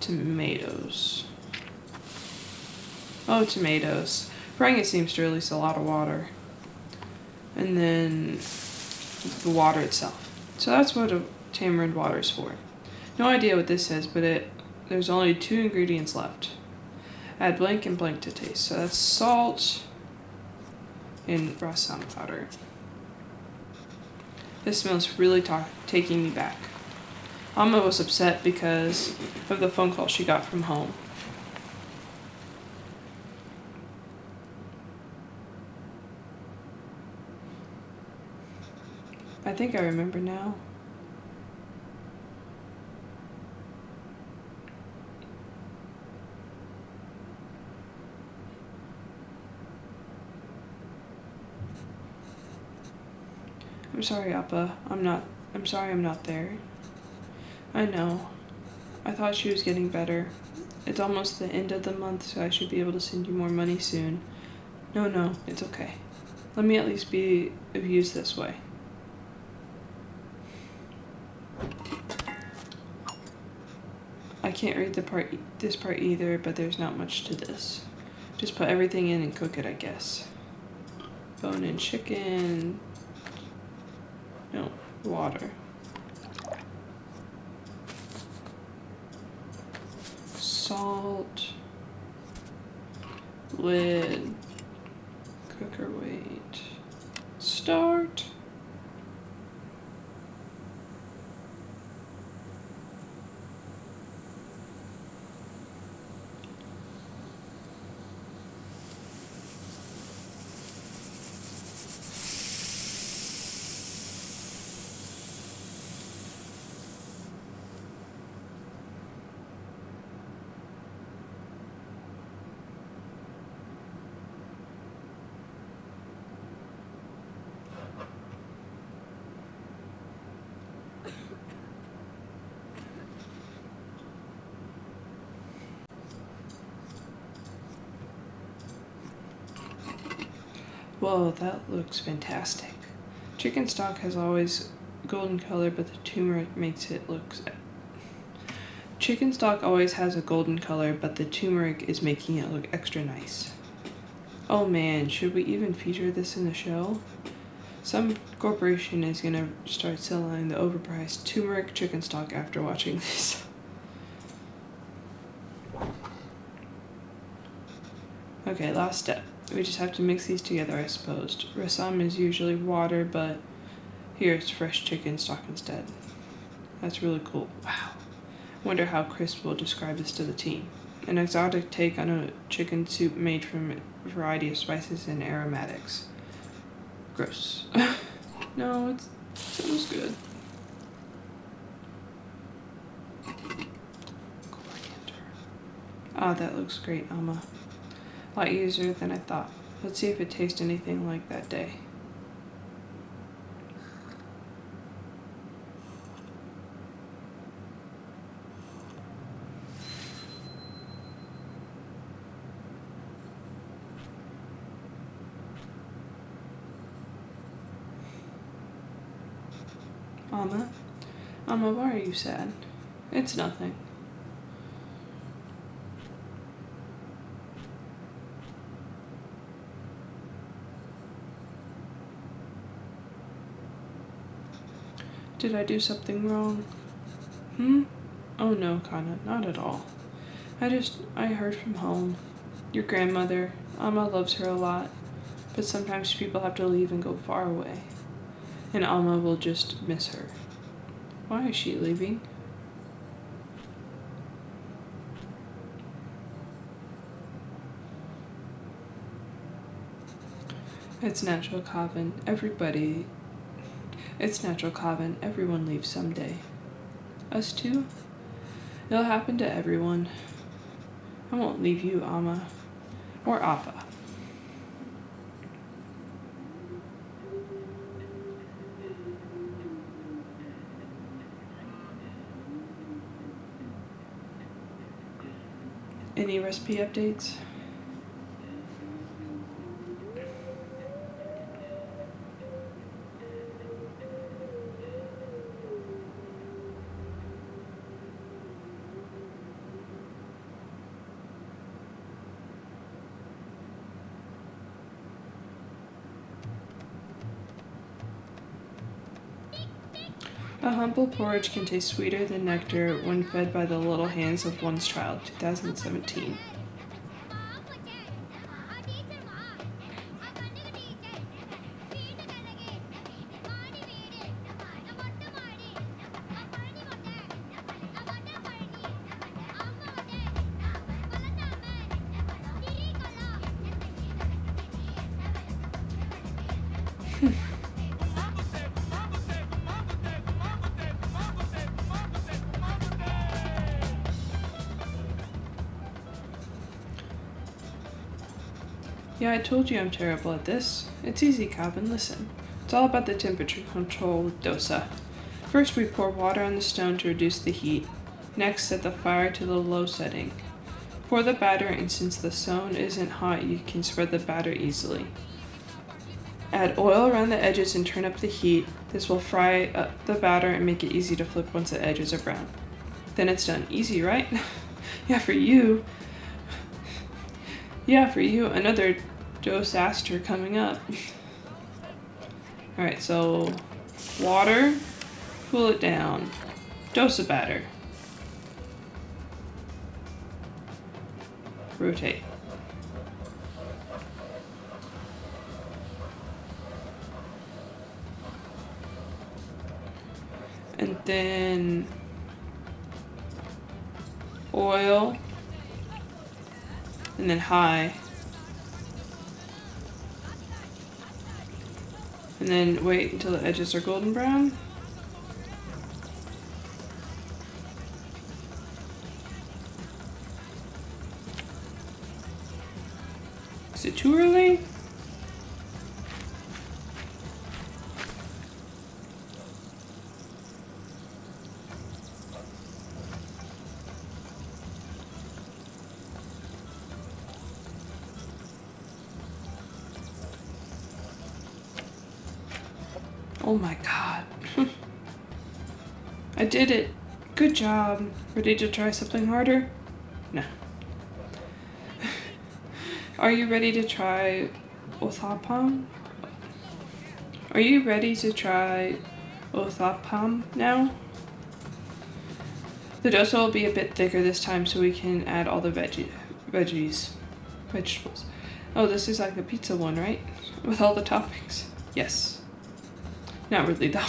Tomatoes. Oh, tomatoes. Frying it seems to release a lot of water. And then the water itself. So that's what a tamarind water is for. No idea what this is, but there's only 2 ingredients left. Add blank and blank to taste. So that's salt and rasam powder. This smells really taking me back. Amma was upset because of the phone call she got from home. I think I remember now. I'm sorry, Appa. I'm sorry I'm not there. I know. I thought she was getting better. It's almost the end of the month, so I should be able to send you more money soon. No, it's okay. Let me at least be of use this way. I can't read this part either, but there's not much to this. Just put everything in and cook it, I guess. Bone-in chicken. No, water. Salt. Lid. Cooker weight. Start. Whoa, that looks fantastic. Chicken stock has always golden color, but the turmeric makes it look... Chicken stock always has a golden color, but the turmeric is making it look extra nice. Oh man, should we even feature this in the show? Some corporation is gonna start selling the overpriced turmeric chicken stock after watching this. Okay, last step. We just have to mix these together, I suppose. Rasam is usually water, but here it's fresh chicken stock instead. That's really cool. Wow. Wonder how Chris will describe this to the team. An exotic take on a chicken soup made from a variety of spices and aromatics. Gross. No, it sounds good. Coriander. Ah, that looks great, Alma. A lot easier than I thought. Let's see if it tastes anything like that day. Alma, why are you sad? It's nothing. Did I do something wrong? Oh no, Kana, not at all. I heard from home. Your grandmother, Alma loves her a lot, but sometimes people have to leave and go far away. And Alma will just miss her. Why is she leaving? It's natural, Calvin. It's natural, Calvin. Everyone leaves someday. Us too? It'll happen to everyone. I won't leave you, Alma. Or Appa. Any recipe updates? A humble porridge can taste sweeter than nectar when fed by the little hands of one's child, 2017. Yeah, I told you I'm terrible at this. It's easy, Calvin, listen. It's all about the temperature control with dosa. First, we pour water on the stone to reduce the heat. Next, set the fire to the low setting. Pour the batter, and since the stone isn't hot, you can spread the batter easily. Add oil around the edges and turn up the heat. This will fry up the batter and make it easy to flip once the edges are brown. Then it's done. Easy, right? Yeah, for you. Yeah, for you, another disaster coming up. Alright, so water, cool it down. Dosa batter. Rotate. And then oil. And then high. And then wait until the edges are golden brown. Is it too early? Oh my god. I did it. Good job. Ready to try something harder? No. Are you ready to try uthapam? Are you ready to try uthapam now? The dosa will be a bit thicker this time so we can add all the vegetables. Oh, this is like the pizza one, right? With all the toppings. Yes. Not really though.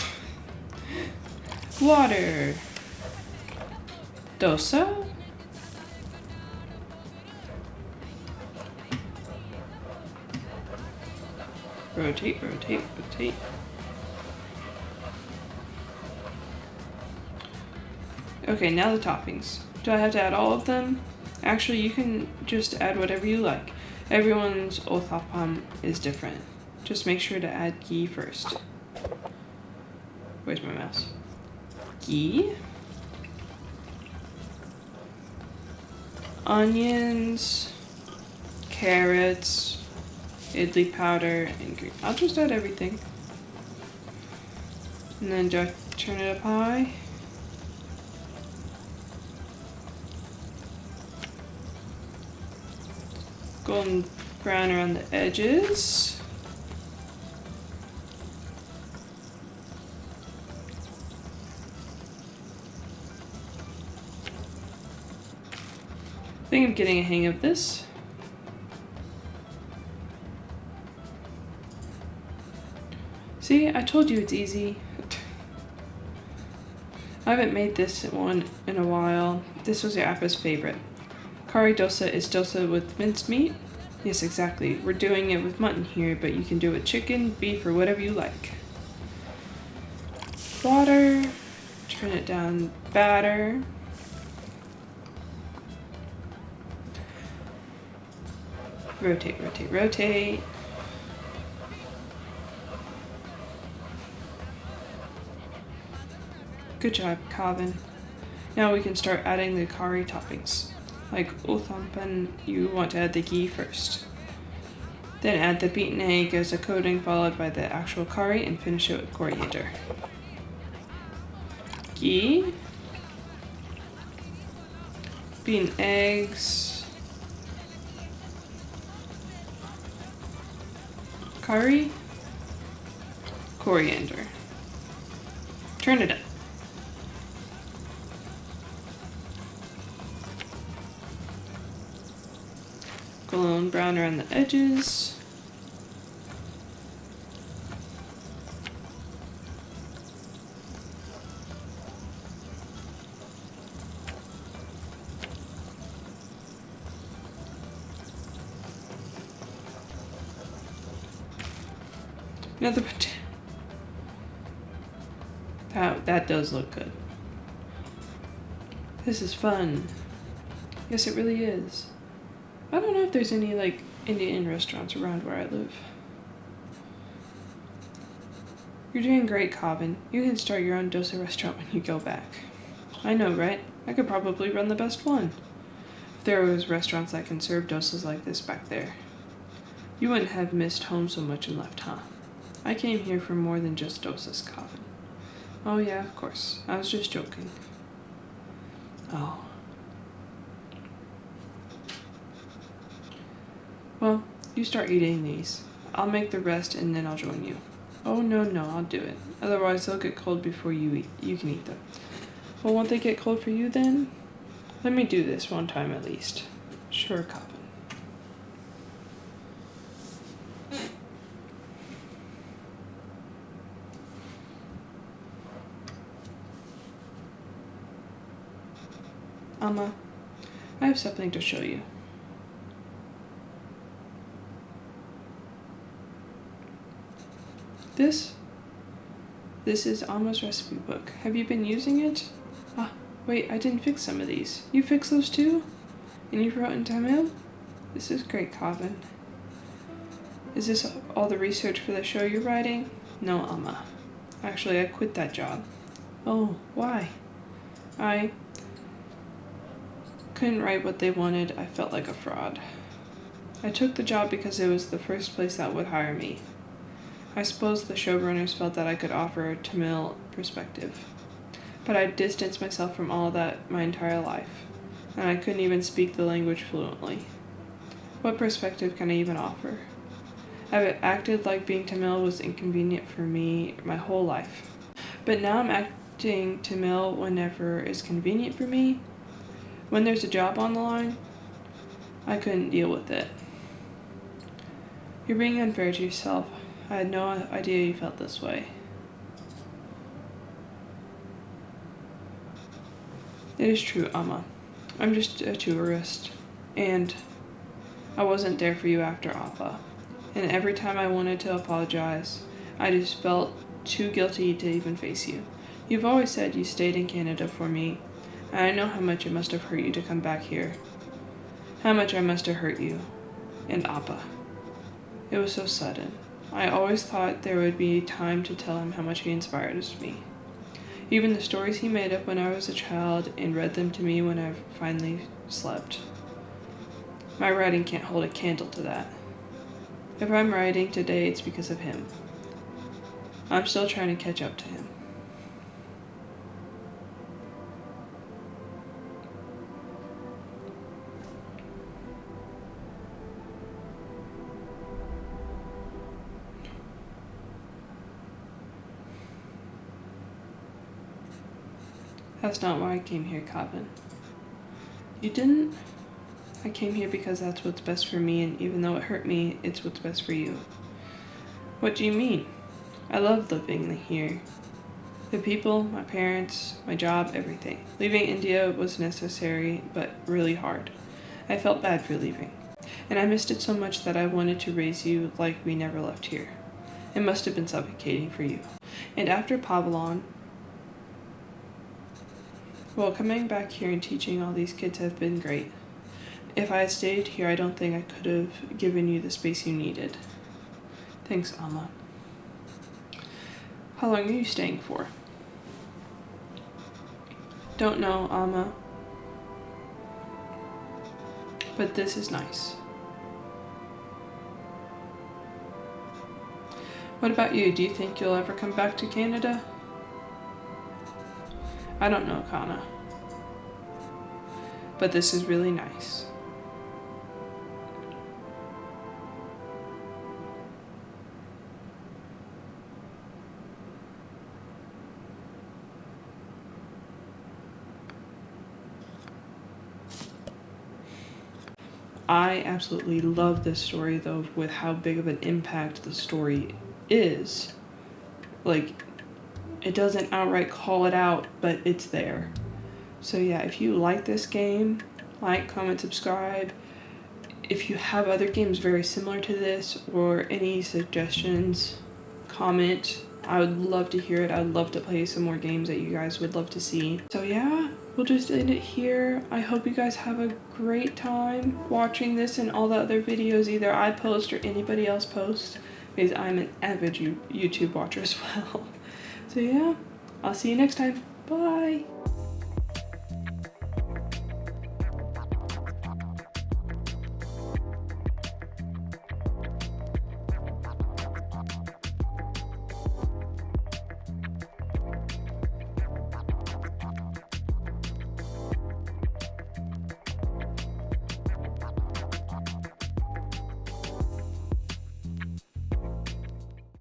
Water. Dosa. Rotate, rotate, rotate. Okay, now the toppings. Do I have to add all of them? Actually, you can just add whatever you like. Everyone's uthapam is different. Just make sure to add ghee first. Where's my mouse? Ghee. Onions. Carrots. Idli powder and green. I'll just add everything. And then do I turn it up high? Golden brown around the edges. I think I'm getting a hang of this. See, I told you it's easy. I haven't made this one in a while. This was your Appa's favorite. Curry dosa is dosa with minced meat. Yes, exactly. We're doing it with mutton here, but you can do it with chicken, beef, or whatever you like. Water. Turn it down. Batter. Rotate, rotate, rotate. Good job, Calvin. Now we can start adding the curry toppings. Like uthapam, you want to add the ghee first. Then add the beaten egg as a coating, followed by the actual curry, and finish it with coriander. Ghee. Beaten eggs. Curry. Coriander. Turn it up. Golden brown around the edges. Another potato. That does look good. This is fun. Yes, it really is. I don't know if there's any like Indian restaurants around where I live. You're doing great, Calvin. You can start your own dosa restaurant when you go back. I know, right? I could probably run the best one. If there was restaurants that can serve dosas like this back there. You wouldn't have missed home so much and left, huh? I came here for more than just dosas, Calvin. Oh yeah, of course. I was just joking. Oh. Well, you start eating these. I'll make the rest and then I'll join you. Oh, no, I'll do it. Otherwise, they'll get cold before you can eat them. Well, won't they get cold for you then? Let me do this one time at least. Sure, Coppin. Alma, I have something to show you. This is Alma's recipe book. Have you been using it? Ah, wait, I didn't fix some of these. You fixed those too? And you wrote in Tamil? This is great, Coppin. Is this all the research for the show you're writing? No, Alma. Actually, I quit that job. Oh, why? I couldn't write what they wanted. I felt like a fraud. I took the job because it was the first place that would hire me. I suppose the showrunners felt that I could offer a Tamil perspective. But I distanced myself from all that my entire life, and I couldn't even speak the language fluently. What perspective can I even offer? I've acted like being Tamil was inconvenient for me my whole life. But now I'm acting Tamil whenever it's convenient for me. When there's a job on the line, I couldn't deal with it. You're being unfair to yourself. I had no idea you felt this way. It is true, Amma. I'm just a tourist, and I wasn't there for you after Appa. And every time I wanted to apologize, I just felt too guilty to even face you. You've always said you stayed in Canada for me, and I know how much it must have hurt you to come back here. How much I must have hurt you. And Appa. It was so sudden. I always thought there would be time to tell him how much he inspired me. Even the stories he made up when I was a child and read them to me when I finally slept. My writing can't hold a candle to that. If I'm writing today, it's because of him. I'm still trying to catch up to him. That's not why I came here, Coppin. You didn't? I came here because that's what's best for me, and even though it hurt me, it's what's best for you. What do you mean? I love living here. The people, my parents, my job, everything. Leaving India was necessary, but really hard. I felt bad for leaving. And I missed it so much that I wanted to raise you like we never left here. It must have been suffocating for you. And after Pavilon, well, coming back here and teaching all these kids have been great. If I had stayed here, I don't think I could have given you the space you needed. Thanks, Amma. How long are you staying for? Don't know, Amma. But this is nice. What about you? Do you think you'll ever come back to Canada? I don't know, Kana. But this is really nice. I absolutely love this story, though, with how big of an impact the story is. Like, it doesn't outright call it out, but it's there. So yeah, if you like this game, like, comment, subscribe. If you have other games very similar to this or any suggestions, comment. I would love to hear it. I'd love to play some more games that you guys would love to see. So yeah, we'll just end it here. I hope you guys have a great time watching this and all the other videos either I post or anybody else posts, because I'm an avid YouTube watcher as well. So yeah, I'll see you next time. Bye!